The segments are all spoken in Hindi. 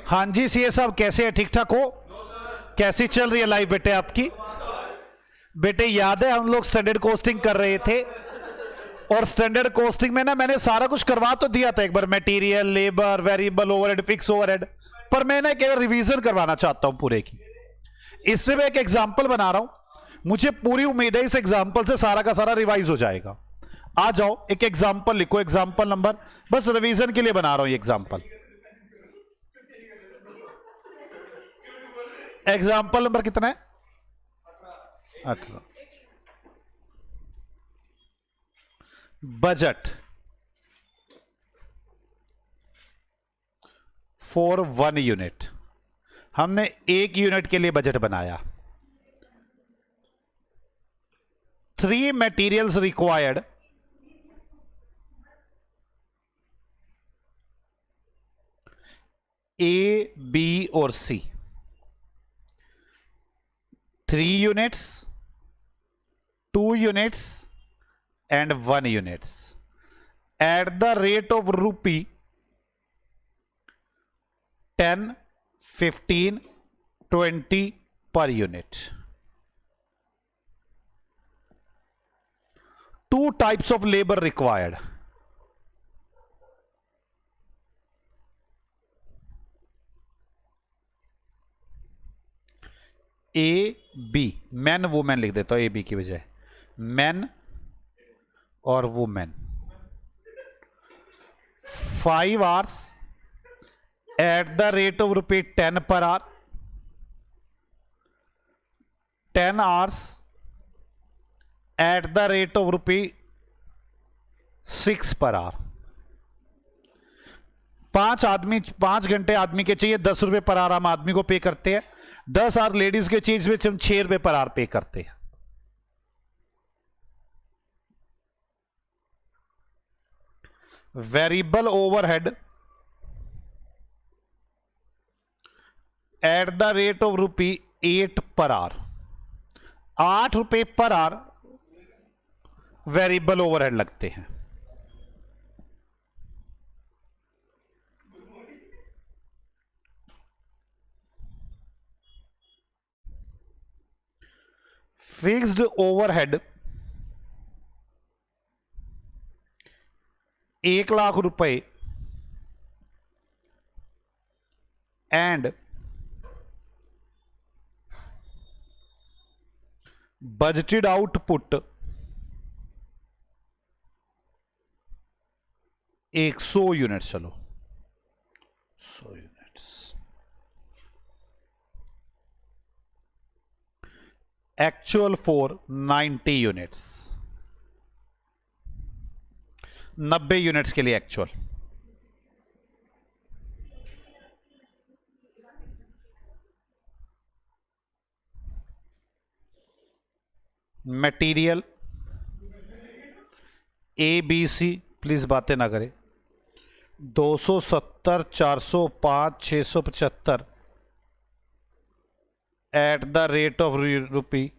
हाँ जी सीए साहब, कैसे है? ठीक ठाक हो? कैसी चल रही है लाइफ बेटे आपकी? बेटे याद है हम लोग स्टैंडर्ड कोस्टिंग कर रहे थे, और स्टैंडर्ड कोस्टिंग में ना मैंने सारा कुछ करवा तो दिया था एक बार, material, labour, variable overhead, fix overhead, पर मैं ना केवल रिवीजन करवाना चाहता हूं पूरे की। इससे मैं एक एग्जांपल बना रहा हूं, मुझे पूरी उम्मीद है इस एग्जांपल से सारा का सारा रिवाइज हो जाएगा। आ जाओ, एक एग्जांपल लिखो, एग्जांपल नंबर, बस रिवीजन के लिए बना रहा हूं ये एग्जांपल। एग्जांपल नंबर कितना है? 18। बजट फॉर 1 यूनिट, हमने 1 यूनिट के लिए बजट बनाया। 3 मटेरियल्स रिक्वायर्ड, ए, बी और सी। 3 units, 2 units and 1 units at the rate of rupee 10, 15, 20 per unit. 2 types of labor required. A, B, man women लिख देता हूं ए बी की बजाय, मैन और women. 5 hours at the rate of रुपये 10 per hour, 10 hours at the rate of रुपये 6 per hour। 5 घंटे आदमी के चाहिए, 10 रुपए पर आवर हम आदमी को पे करते हैं। 10 आवर लेडीज के चीज में हम 6 रुपए पर आवर पे करते हैं। Variable overhead eight the rate of rupee 8 per hour, 8 रुपए पर आवर वेरिएबल ओवरहेड लगते हैं। फिक्स्ड ओवरहेड 1 लाख रुपए एंड बजटेड आउटपुट 100 यूनिट्स, चलो 100 units. Actual for 90 units, 90 units के लिए actual. Material A B C, please बातें ना करें, 270, 405, 675 at the rate of rupee,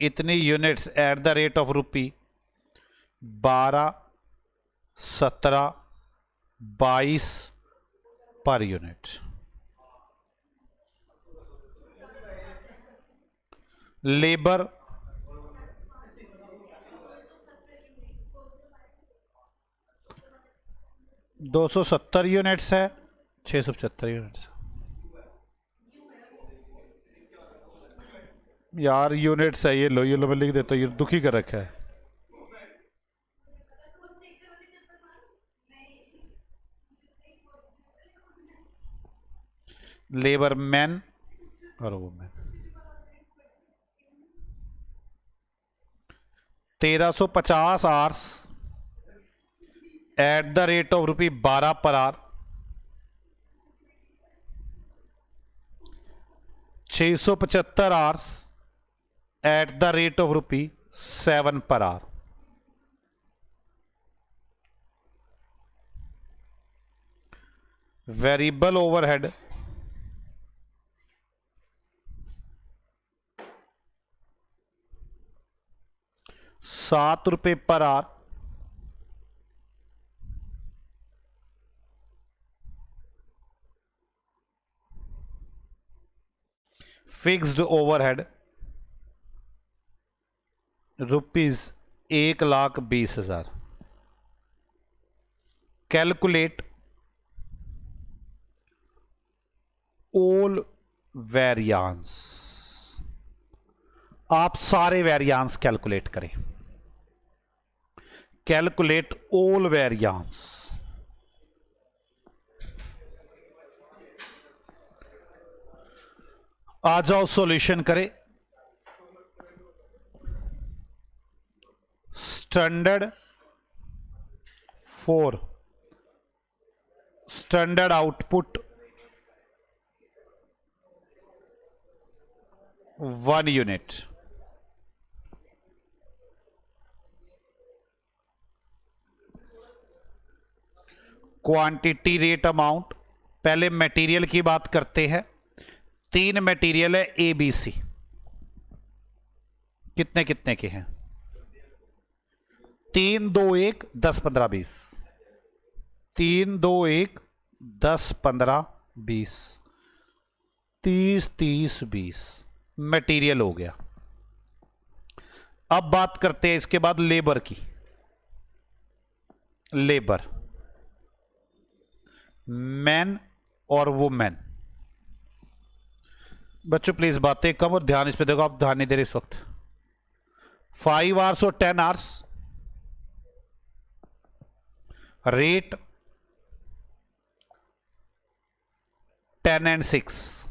इतनी units at the rate of rupee 12, 17, 22 per unit. Labour 270 units है, 675 यूनिट्स। यार यूनिट्स है, ये लो मैं लिख देता हूँ, ये दुखी कर रखा है। लेबर मैन और women. 1350 hours at the rate of rupee 12 per hour, 675 hours at the rate of rupee 7 per hour. Variable overhead 7 रुपए per hour, fixed overhead ₹1,20,000। Calculate all variance. आप सारे वेरियांस कैलकुलेट करें। Calculate all variance. आ जाओ सॉल्यूशन करें। Standard 4 standard output 1 unit. Quantity rate amount, पहले मटेरियल की बात करते हैं। 3 मटेरियल है ए बी सी। कितने कितने के हैं? 3 2 1 10 15 20। 3 2 1 10 15 20 30 30 20 मटेरियल हो गया। अब बात करते हैं इसके बाद लेबर की। लेबर, मैन और वुमेन। बच्चों प्लीज बातें कम और ध्यान इस पे देखो, आप ध्यान नहीं दे रहे इस वक्त। 5 आवर्स और 10 hours. Rate 10 and 6।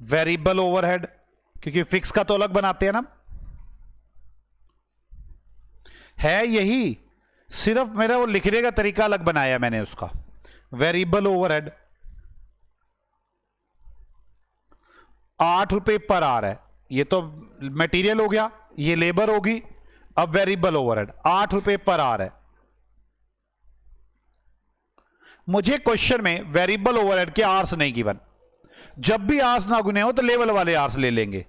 Variable overhead, क्योंकि फिक्स का तो अलग बनाते हैं ना, है यही, सिर्फ मेरा वो लिखने का तरीका अलग बनाया मैंने उसका। वेरिएबल ओवरहेड 8 रुपए पर आवर है। ये तो मटेरियल हो गया, ये लेबर होगी। अब वेरिएबल ओवरहेड 8 रुपए पर आवर है। मुझे क्वेश्चन में वेरिएबल ओवरहेड के आवर्स नहीं गिवन। जब भी आवर्स ना गुने हो तो लेवल वाले आवर्स ले लेंगे।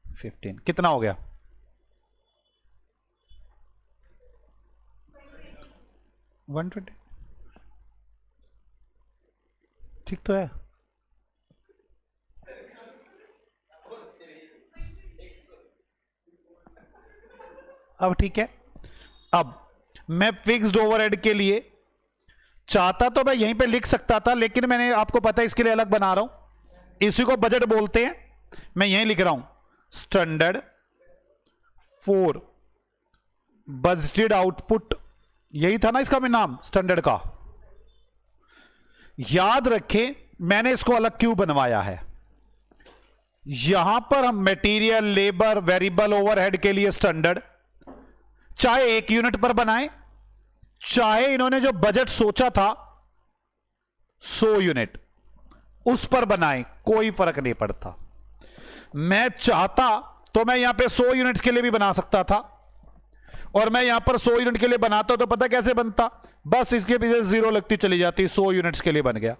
15 कितना हो गया? 120। ठीक तो है। अब ठीक है। अब मैं फिक्स्ड ओवरहेड के लिए चाहता तो मैं यहीं पे लिख सकता था, लेकिन मैंने, आपको पता है, इसके लिए अलग बना रहा हूं। इसी को बजट बोलते हैं। मैं यहीं लिख रहा हूं स्टैंडर्ड 4 बजटेड आउटपुट। यही था ना इसका भी नाम, स्टैंडर्ड का। याद रखें मैंने इसको अलग क्यों बनवाया है। यहां पर हम मटेरियल, लेबर, वेरिएबल ओवरहेड के लिए स्टैंडर्ड चाहे 1 यूनिट पर बनाए, चाहे इन्होंने जो बजट सोचा था 100 यूनिट उस पर बनाए, कोई फर्क नहीं पड़ता। मैं चाहता तो मैं यहां पे 100 यूनिट्स के लिए भी बना सकता था, और मैं यहां पर 100 यूनिट के लिए बनाता तो पता कैसे बनता, बस इसके पीछे 0 लगती चली जाती, 100 यूनिट्स के लिए बन गया।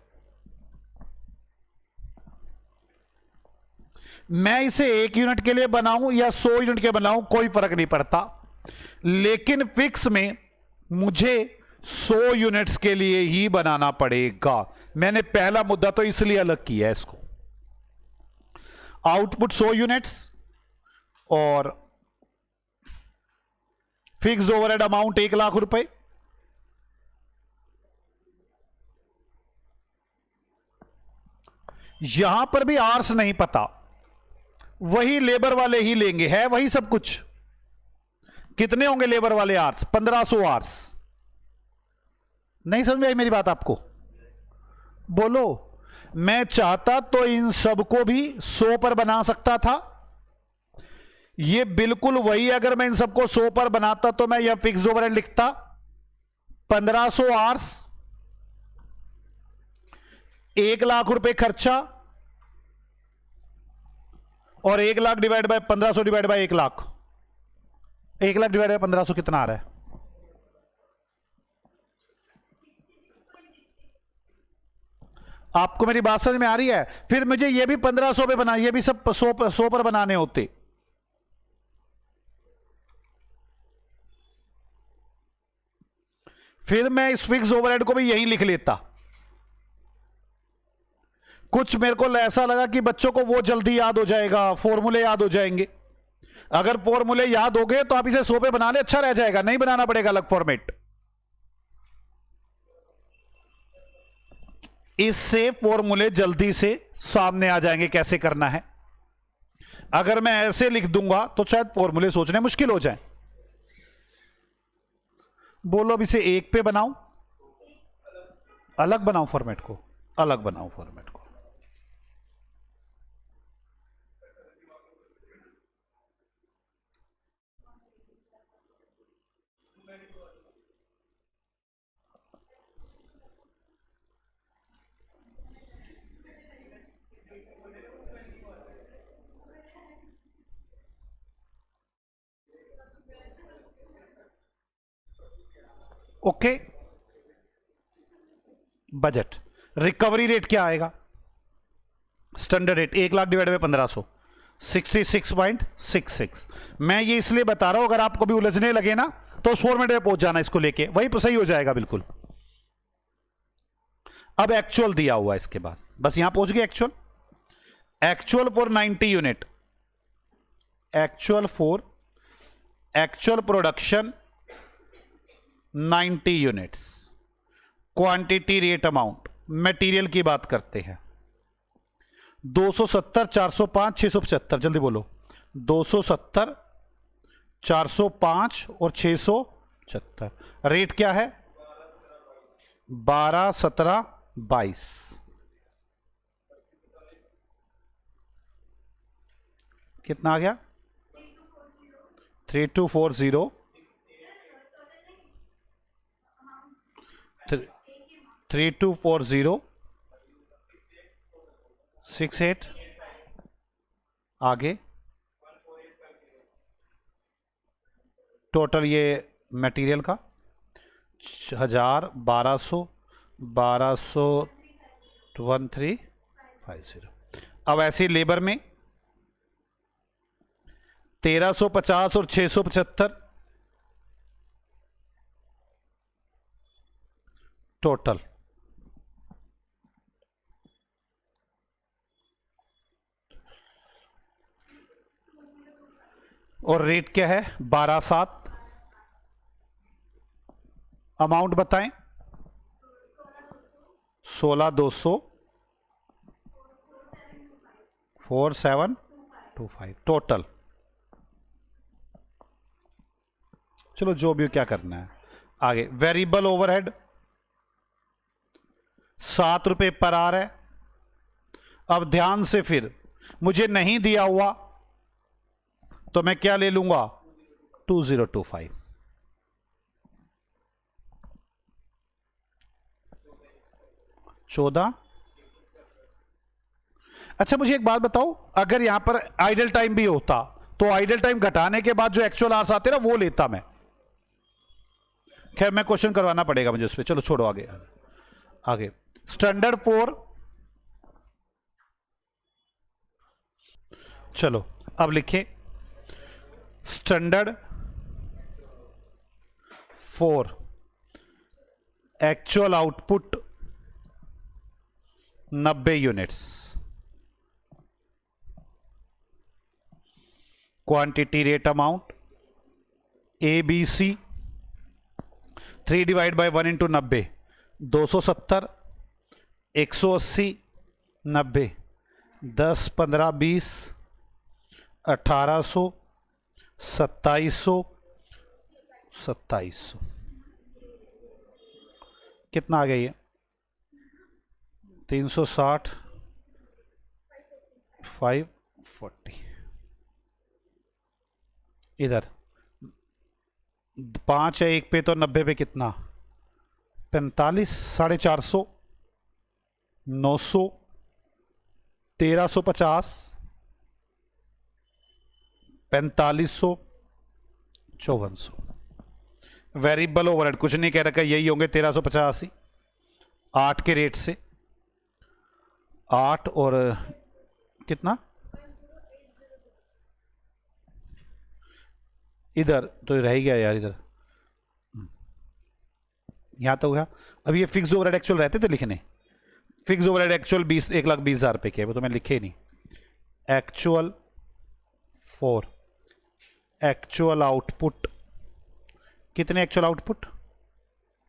मैं इसे 1 यूनिट के लिए बनाऊं या 100 यूनिट के बनाऊं कोई फर्क नहीं पड़ता, लेकिन फिक्स में मुझे 100 यूनिट्स के लिए ही बनाना पड़ेगा। मैंने पहला मुद्दा तो इसलिए अलग किया है इसको। आउटपुट 100 यूनिट्स और फिक्स्ड ओवरहेड अमाउंट 1 लाख रुपए। यहां पर भी आर्स नहीं पता, वही लेबर वाले ही लेंगे, है वही सब कुछ। कितने होंगे लेबर वाले आर्स? 1500 आर्स। नहीं समझ में आई मेरी बात आपको? बोलो। मैं चाहता तो इन सबको भी 100 पर बना सकता था। ये बिल्कुल वही, अगर मैं इन सबको 100 पर बनाता तो मैं यह फिक्स्ड ओवरहेड लिखता 1500 आवर्स, 1 लाख रुपए खर्चा, और 1 lakh divide by 1500 divide by 1 lakh. 1 lakh divide by 1500 कितना आ रहा है? आपको मेरी बात समझ में आ रही है? फिर मुझे ये भी 1500 पे बना, ये भी सब 100 पर बनाने होते। फिर मैं इस फिक्स ओवरहेड को भी यहीं लिख लेता। कुछ मेरे को ऐसा लगा कि बच्चों को वो जल्दी याद हो जाएगा, फॉर्मूले याद हो जाएंगे। अगर फॉर्मूले याद हो गए तो आप इसे 100 पे बना ले, अच्छा रह जाएगा, नहीं बनाना पड़ेगा अलग फॉर्मेट। इससे फॉर्मूले जल्दी से सामने आ जाएंगे कैसे करना है। अगर मैं ऐसे लिख दूंगा तो शायद फॉर्मूले सोचने मुश्किल हो जाए। बोलो अब इसे 1 पे बनाऊं, अलग बनाऊं फॉर्मेट को, अलग बनाऊं फॉर्मेट को। ओके, बजट रिकवरी रेट क्या आएगा? Standard rate 1 lakh divide by 1500, 66.66। मैं ये इसलिए बता रहा हूं, अगर आप कभी उलझने लगे ना तो उस फॉर्मेट में पहुंच जाना इसको लेके, वही तो सही हो जाएगा बिल्कुल। अब एक्चुअल दिया हुआ इसके बाद, बस यहां पहुंच गए actual. Actual for 90 unit, actual for actual production 90 units, quantity rate amount, material की बात करते हैं। 270, 405, 675, जल्दी बोलो। 270, 405 और 675। रेट क्या है? 12, 17, 22। कितना आ गया? 3240, 3240, 68। आगे टोटल ये मटेरियल का 1000, 1200, 1200, 1350। अब ऐसे लेबर में 1350 और 675 टोटल। और रेट क्या है? 12,7। अमाउंट बताएं। 16,200, 4725 टोटल। चलो जो भी क्या करना है आगे। वेरिएबल ओवरहेड 7 रुपए पर आवर है। अब ध्यान से, फिर मुझे नहीं दिया हुआ तो मैं क्या ले लूंगा? 2025। चौदह। अच्छा मुझे एक बात बताओ, अगर यहां पर आइडल टाइम भी होता तो आइडल टाइम घटाने के बाद जो एक्चुअल आवर्स आते ना वो लेता मैं। खैर मैं क्वेश्चन करवाना पड़ेगा मुझे उस पर, चलो छोड़ो आगे। आगे स्टैंडर्ड 4। चलो अब लिखें standard 4 actual output 90 units, quantity rate amount ABC 3 divide by 1 into 90, 270, 180, 90, 10, 15, 20, 1800, 2700, 2700। कितना आ गया ये? 360, 540। इधर 5 है 1 पे तो 90 पे कितना? 45, 450, 900, 1350, 4500, 5400। वेरिएबल ओवरहेड कुछ नहीं कह रखा, यही होंगे 1385 8 के रेट से। 8 और कितना इधर तो रह गया यार, इधर यहाँ तो हुआ। अब ये फिक्स ओवरहेड एक्चुअल रहते थे लिखने, फिक्स ओवरहेड एक्चुअल 1,20,000 रुपये के, वो तो मैं लिखे ही नहीं। एक्चुअल फॉर एक्चुअल आउटपुट, कितने एक्चुअल आउटपुट?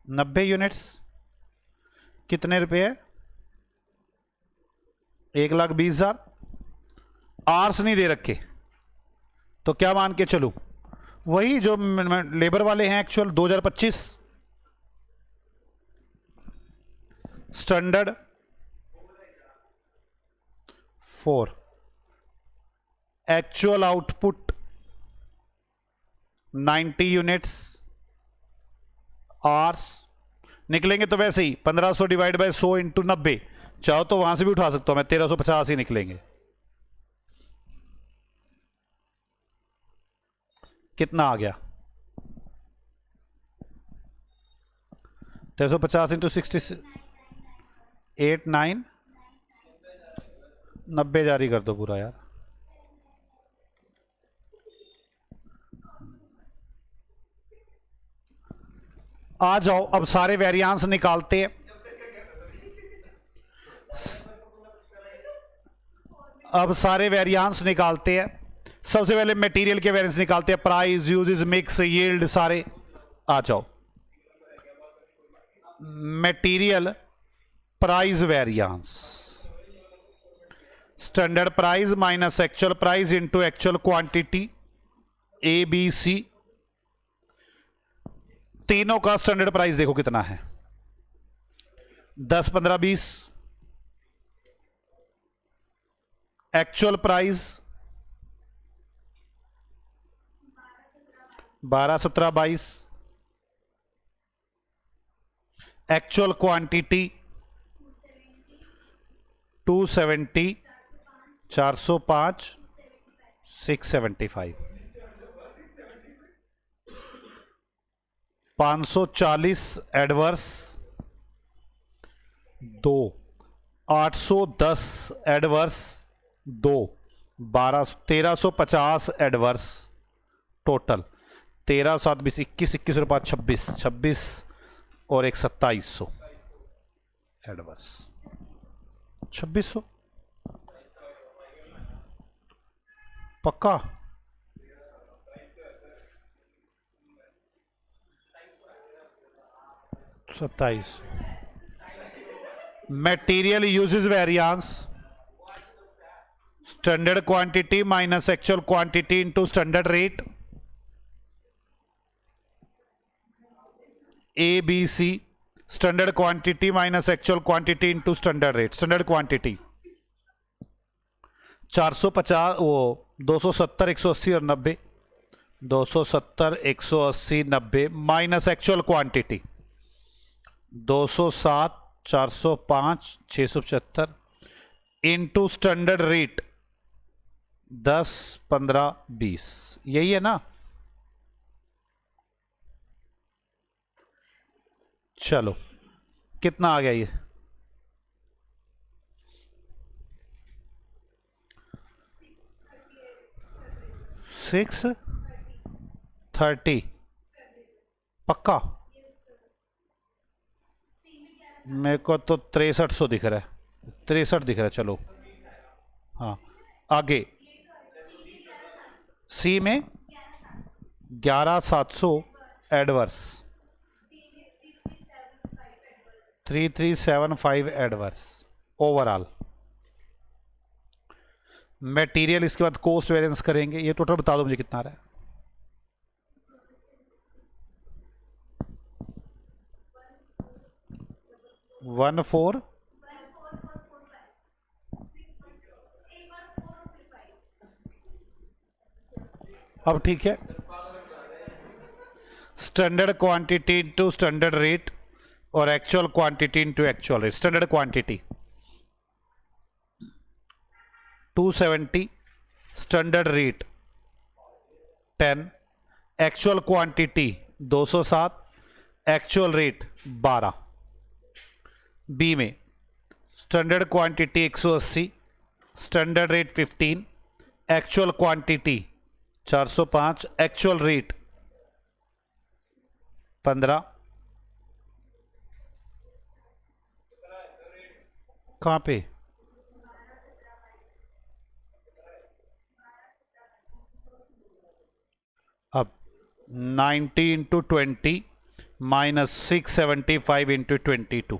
90 यूनिट्स। कितने रुपए है? 1,20,000। आर्स नहीं दे रखे, तो क्या मान के चलूं? वही जो लेबर वाले हैं actual 2025 standard for actual output 90 units hours निकलेंगे। तो वैसे ही 1500 डिवाइड बाय 100 इंटू 90, चाहो तो वहां से भी उठा सकता हूं मैं, 1350 ही निकलेंगे। कितना आ गया? 1350 इंटू 60, 89, 90 जारी कर दो पूरा यार। आ जाओ, अब सारे वेरिएंस निकालते हैं। अब सारे वेरिएंस निकालते हैं। सबसे पहले मटेरियल के वेरिएंस निकालते हैं, प्राइस, यूजेस, मिक्स, यील्ड, सारे। आ जाओ, material price variance, standard price minus actual price into actual quantity, A B C. तीनों का स्टैंडर्ड प्राइस देखो कितना है, 10, 15, 20। Actual price 12, 17, 22। Actual quantity 270, 405, 675। 540 adverse 2, 810 adverse 2, 1350 adverse total. 13, 7, 20, 21, 21 रुपये 26, 26 और एक 2700 एडवर्स, 2600 पक्का। सत्ताईस। Material usage variance, standard quantity minus actual quantity into standard rate, A B C. Standard quantity minus actual quantity into standard rate. Standard quantity 450, वो 270, 180 और 90, 270, 180, 90 minus actual quantity 207, 405, 675 into standard rate 10, 15, 20। यही है ना? चलो, कितना आ गया ये? 630 पक्का? मेरे को तो 6300 दिख रहा है, 63 दिख रहा है। चलो हाँ, आगे सी में 11700 एडवर्स, 3375 एडवर्स ओवरऑल। मटेरियल, इसके बाद कॉस्ट वेरिएंस करेंगे। ये टोटल बता दो मुझे कितना आ रहा है। वन फोर, अब ठीक है। Standard quantity into standard rate और actual quantity into actual rate. Standard quantity 270, standard rate 10, actual quantity 207, actual rate 12। B में standard quantity 180, standard rate 15, actual quantity 405, actual rate 15, कहाँ पे? अब 90 into 20 minus 675 into 22,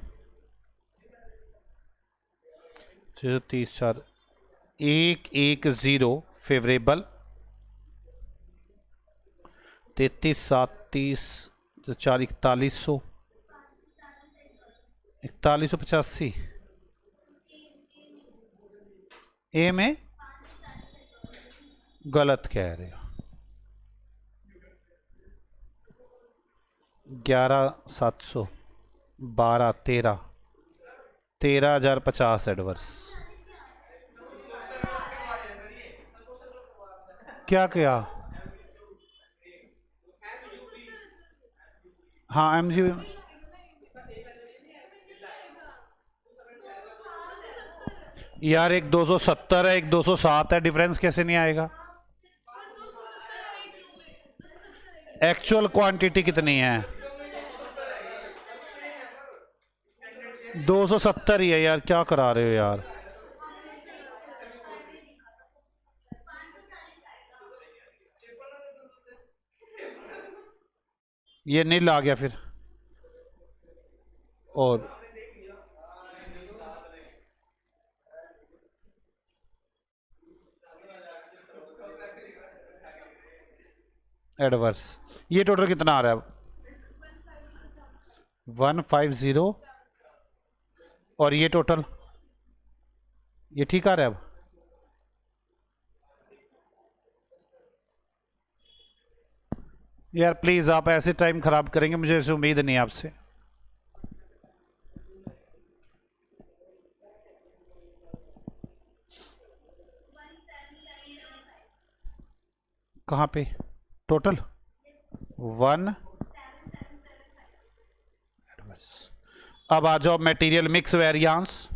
30 4 110 favourable, 33 7 30 4 4100, 4185 A में गलत कह रहे हो। 11 700 12 13 13,050 एडवर्स। क्या क्या? हाँ एम जी यार, एक 270 है, एक 207 है, डिफरेंस कैसे नहीं आएगा? एक्चुअल क्वांटिटी कितनी है? 270 ही है यार, क्या करा रहे हो यार? ये नील आ गया फिर। और एडवर्स, ये टोटल कितना आ रहा है अब? 150। और ये टोटल, ये ठीक आ रहा है अब? यार प्लीज आप ऐसे टाइम खराब करेंगे, मुझे ऐसी उम्मीद नहीं है आपसे। कहाँ पे टोटल? 1। अब आ जाओ material mix variance,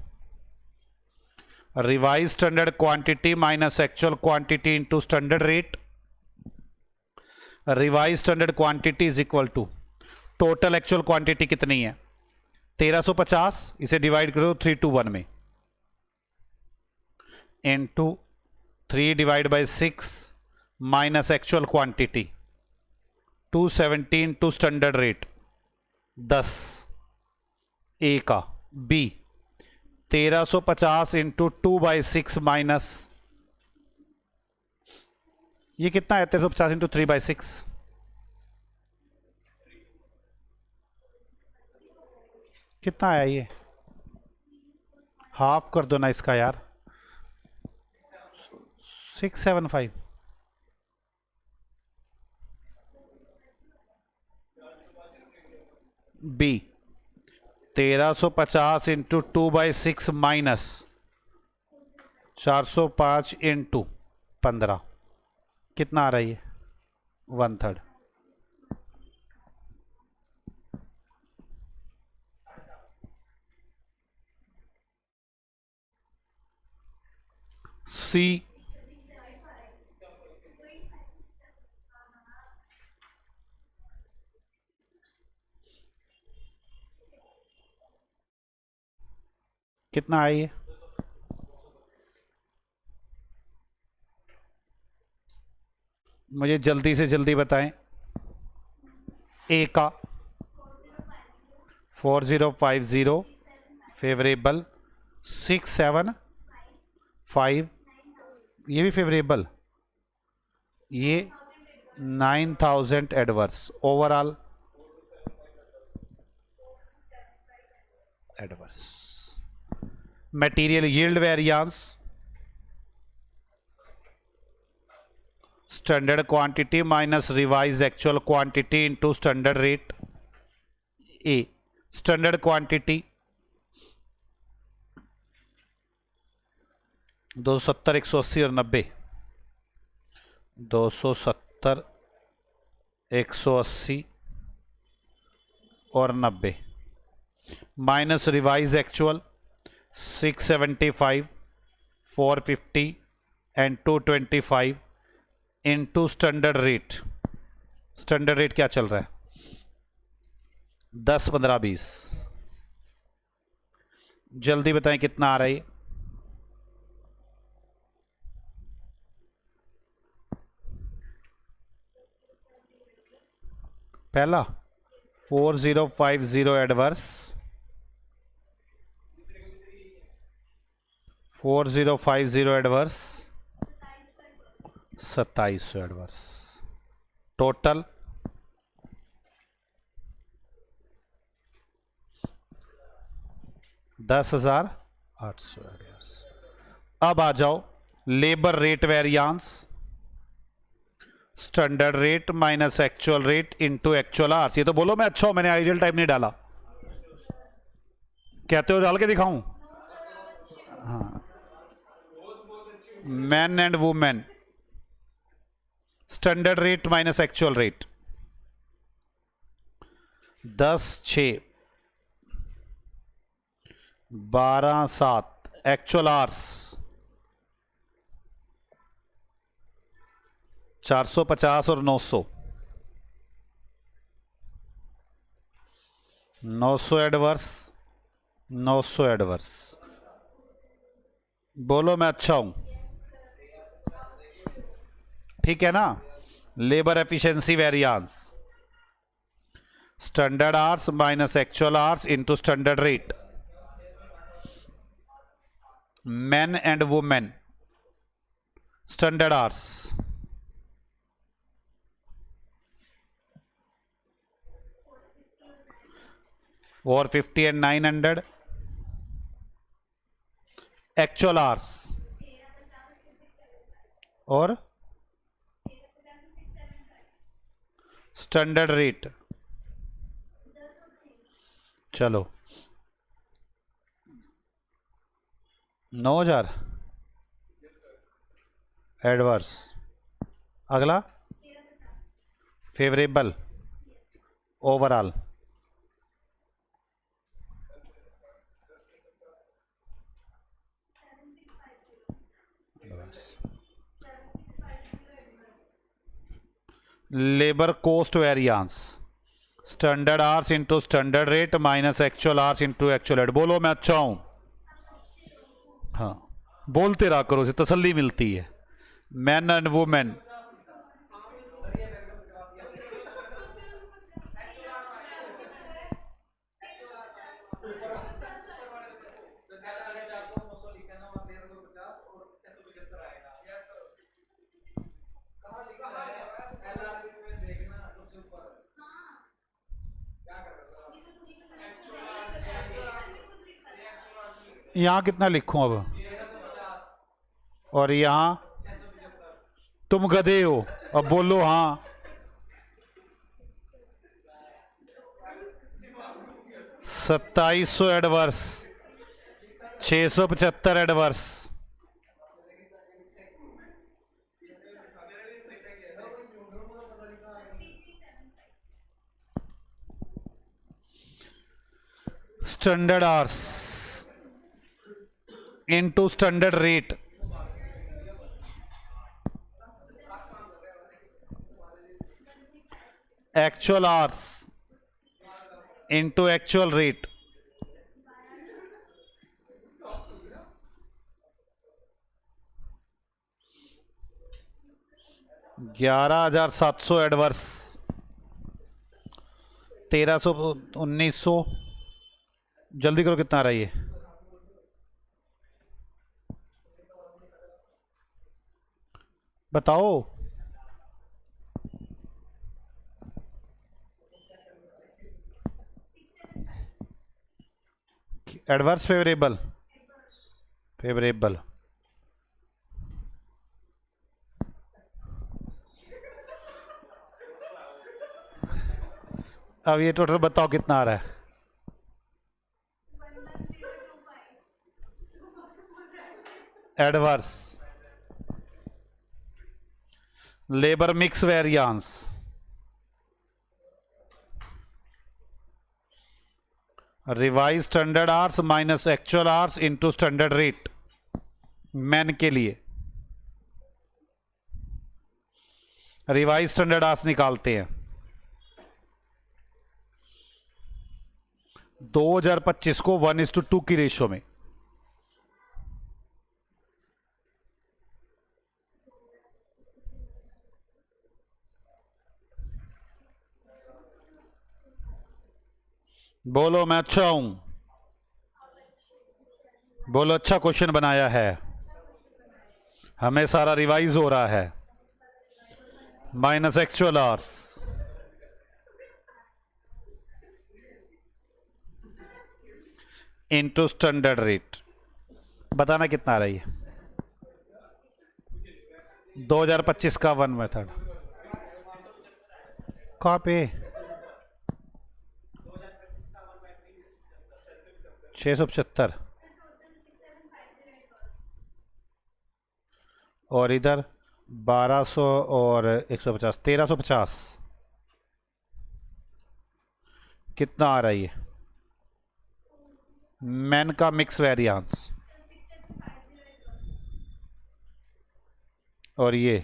revise standard quantity minus actual quantity into standard rate. Revise standard quantity is equal to total actual quantity कितनी है? 1350, इसे डिवाइड करो 3 to 1 में, into 3 divide by 6 minus actual quantity 217 to standard rate 10 A का, बी 1350 इंटू 2/6 माइनस, ये कितना है? 1350 इंटू 3/6, कितना आया ये? हाफ कर दो ना इसका यार, 675। बी 1350 इंटू 2/6 माइनस 405 इंटू 15, कितना आ रहा है ये? 1/3। सी कितना है ये? मुझे जल्दी से जल्दी बताएं। ए का 4050 फेवरेबल, 675, ये भी फेवरेबल, ये 9000 adverse, overall adverse. Material yield variance, standard quantity minus revise actual quantity into standard rate. A standard quantity 270 180 और 90, 270 180 और 90 minus revise actual 675 450 and 225 into standard rate. Standard rate क्या चल रहा है? 10 15 20, जल्दी बताएं कितना आ रहा है। पहला 4050 adverse, 4050 adverse, 2700 adverse, total 10,800 adverse. अब आ जाओ labour rate variance, standard rate minus actual rate into actual hours. ये तो बोलो मैं अच्छा हूं, मैंने आइडियल टाइम नहीं डाला। कहते हो डाल के दिखाऊं? हाँ, man and women, standard rate minus actual rate, 10/6, 12/7, actual hours 450 और 900, 900 एडवर्स, 900 एडवर्स। बोलो मैं अच्छा हूं, ठीक है ना? Labour efficiency variance, standard hours minus actual hours into standard rate, men and women, standard hours, 450 and 900, actual hours और स्टैंडर्ड रेट। चलो 9,000 एडवर्स। अगला favourable overall, labour cost variance, standard hours into standard rate minus actual hours into actual rate. बोलो मैं अच्छा हूं। हाँ, बोलते रहा करो, उसे तसल्ली मिलती है। मैन एंड वुमेन, यहां कितना लिखूं अब? और यहां तुम गधे हो, अब बोलो हाँ। 2700 adverse, 675 adverse, standard hours into standard rate, actual hours into actual rate, 11,700 adverse, 1,300, 1,900। जल्दी करो कितना आ रहा है ये? बताओ। एडवर्स फेवरेबल, फेवरेबल, अब ये टोटल बताओ कितना आ रहा है? Adverse labour mix variance, revise standard hours minus actual hours into standard rate, man के लिए रिवाइज स्टैंडर्ड आवर्स निकालते हैं। 2025 को 1:2 की रेशियो में। बोलो मैं अच्छा हूं, बोलो अच्छा क्वेश्चन बनाया है, हमें सारा रिवाइज हो रहा है। Minus actual hours into standard rate, बताना कितना आ रही है। 2025 का 1 मेथड कहाँ पे? 675 और इधर 1200 और 150, 1350 कितना आ रही है? मैन का मिक्स वेरिएंस और ये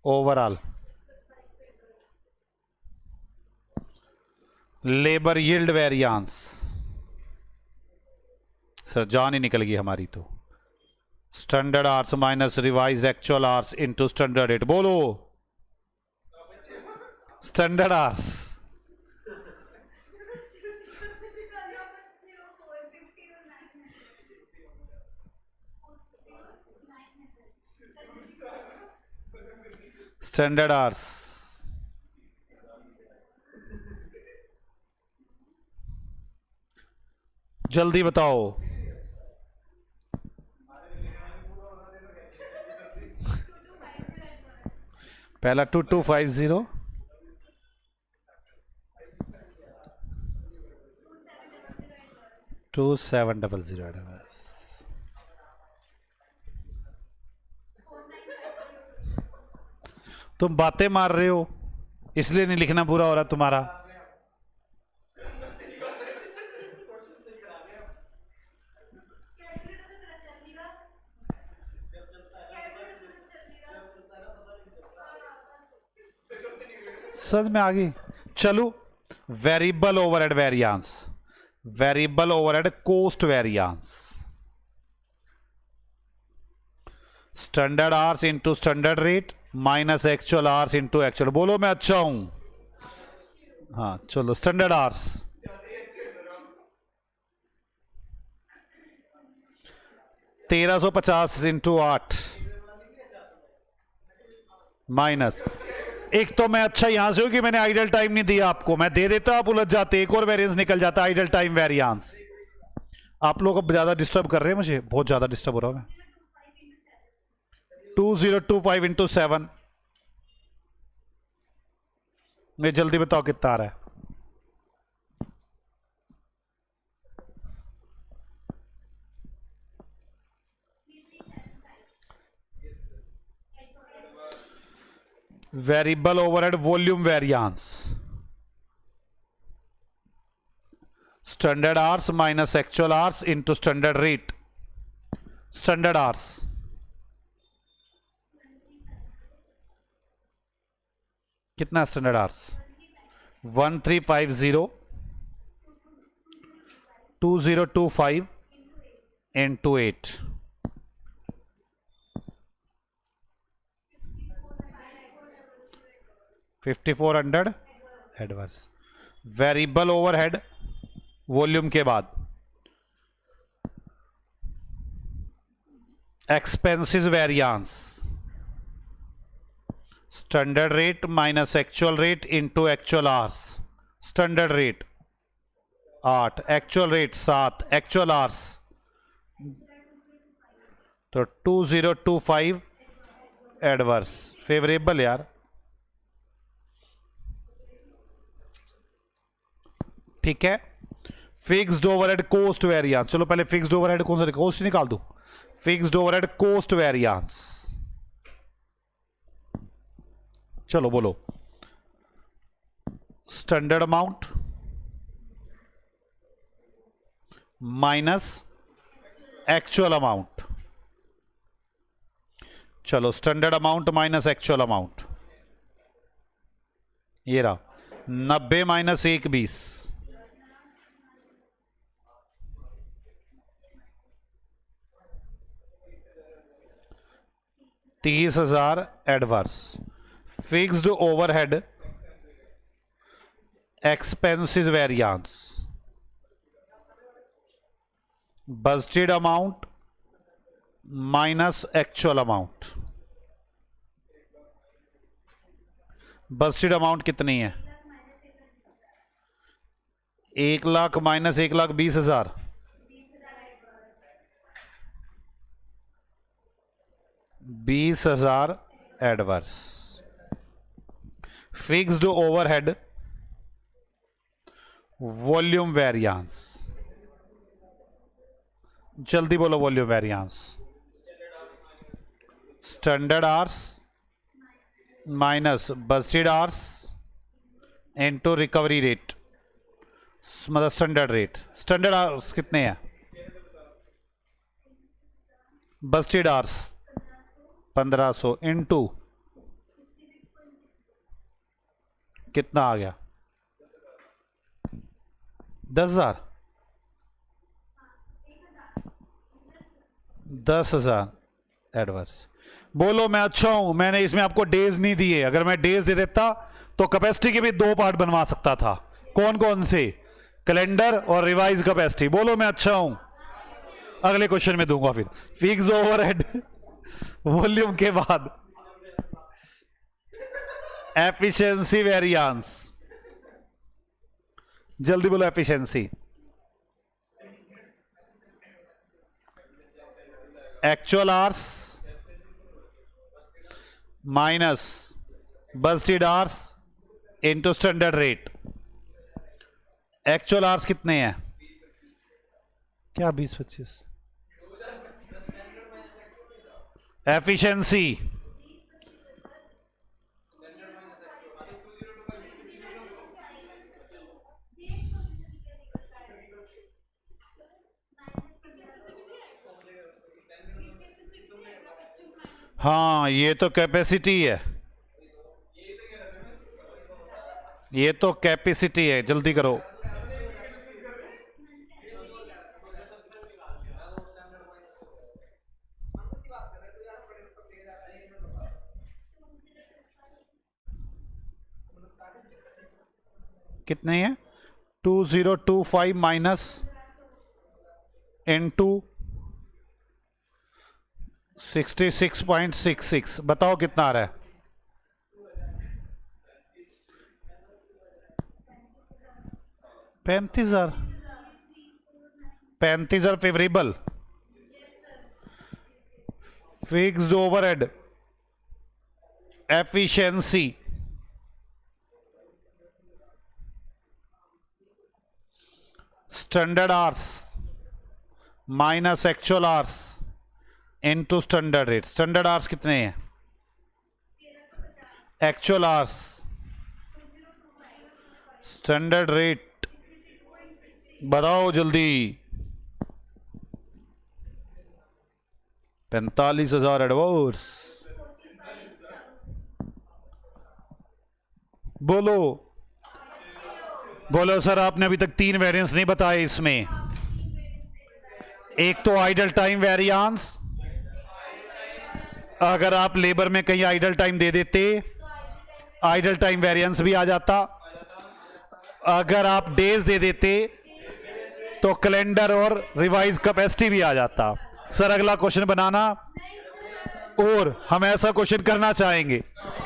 overall labour yield variance. Sir जान ही निकल गई हमारी तो। Standard hours minus revise actual hours into standard rate. बोलो स्टैंडर्ड आवर्स स्टैंडर्ड आवर्स जल्दी बताओ। पहला 2250 2700 तुम बातें मार रहे हो इसलिए नहीं लिखना पूरा हो रहा तुम्हारा। समझ में आ गई? चलो variable overhead variance, variable overhead cost variance, standard hours into standard rate minus actual hours into actual. बोलो मैं अच्छा हूं। हाँ चलो स्टैंडर्ड आवर्स 1350 इंटू 8 माइनस, एक तो मैं अच्छा यहां से हूं कि मैंने आइडल टाइम नहीं दिया आपको, मैं दे देता आप उलझ जाते, एक और वेरिएंस निकल जाता आइडल टाइम वेरिएंस। आप लोग अब ज्यादा डिस्टर्ब कर रहे हैं मुझे, बहुत ज्यादा डिस्टर्ब हो रहा है। 2025 इंटू 7, मैं जल्दी बताओ कितना आ रहा है। Variable overhead volume variance, standard hours minus actual hours into standard rate. Standard hours कितना? Standard hours 1350 2025 into 8 5400 adverse. Variable overhead volume के बाद expenses variance, standard rate minus actual rate into actual hours. Standard rate 8, actual rate 7, actual hours तो 2025 एडवर्स फेवरेबल यार। ठीक है। फिक्स्ड ओवरहेड कॉस्ट वेरिएंस, चलो पहले फिक्स्ड ओवरहेड कौन सा कॉस्ट निकाल दूं। फिक्स्ड ओवरहेड कॉस्ट वेरिएंस, चलो बोलो standard amount minus actual amount. चलो standard amount minus actual amount ये रहा 90 minus 1 20, 30,000 adverse. Fixed overhead expenses variance, budgeted amount minus actual amount. Budgeted amount कितनी है? 1 lakh minus 1,20,000, 20,000 adverse. Fixed overhead volume variance, जल्दी बोलो volume variance. Standard hours minus budgeted hours into recovery rate, मतलब स्टैंडर्ड रेट। स्टैंडर्ड आवर्स कितने हैं? बजटेड आवर्स 1500 इनटू कितना आ गया? 10,000, 10,000 एडवर्स। बोलो मैं अच्छा हूं, मैंने इसमें आपको डेज नहीं दिए। अगर मैं डेज दे देता तो कैपेसिटी के भी 2 पार्ट बनवा सकता था। कौन कौन से? कैलेंडर और रिवाइज कैपेसिटी। बोलो मैं अच्छा हूं। अगले क्वेश्चन में दूंगा फिर। फिक्स ओवरहेड वॉल्यूम के बाद एफिशिएंसी वेरिएंस, जल्दी बोलो efficiency. Actual hours minus budgeted hours into standard rate. Actual hours कितने हैं? क्या 20-25? एफिशिएंसी हाँ, ये तो कैपेसिटी है, ये तो कैपेसिटी है। जल्दी करो। कितने हैं? 2025 माइनस इनटू 66.66, बताओ कितना आ रहा है? 35,000। 35,000 favourable. Fixed overhead efficiency standard hours minus actual hours into standard rate. Standard hours कितने हैं? एक्चुअल आवर्स स्टैंडर्ड रेट बताओ जल्दी। 45,000 एडवर्स। बोलो बोलो सर, आपने अभी तक 3 वेरिएंस नहीं बताए इसमें। एक तो आइडल टाइम वेरिएंस, अगर आप लेबर में कहीं आइडल टाइम दे देते आइडल टाइम वेरिएंस भी आ जाता। अगर आप डेज दे देते तो कैलेंडर और रिवाइज कैपेसिटी भी आ जाता। सर अगला क्वेश्चन बनाना, और हम ऐसा क्वेश्चन करना चाहेंगे।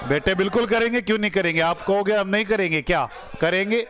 बेटे बिल्कुल करेंगे, क्यों नहीं करेंगे? आप कहोगे हम नहीं करेंगे, क्या करेंगे?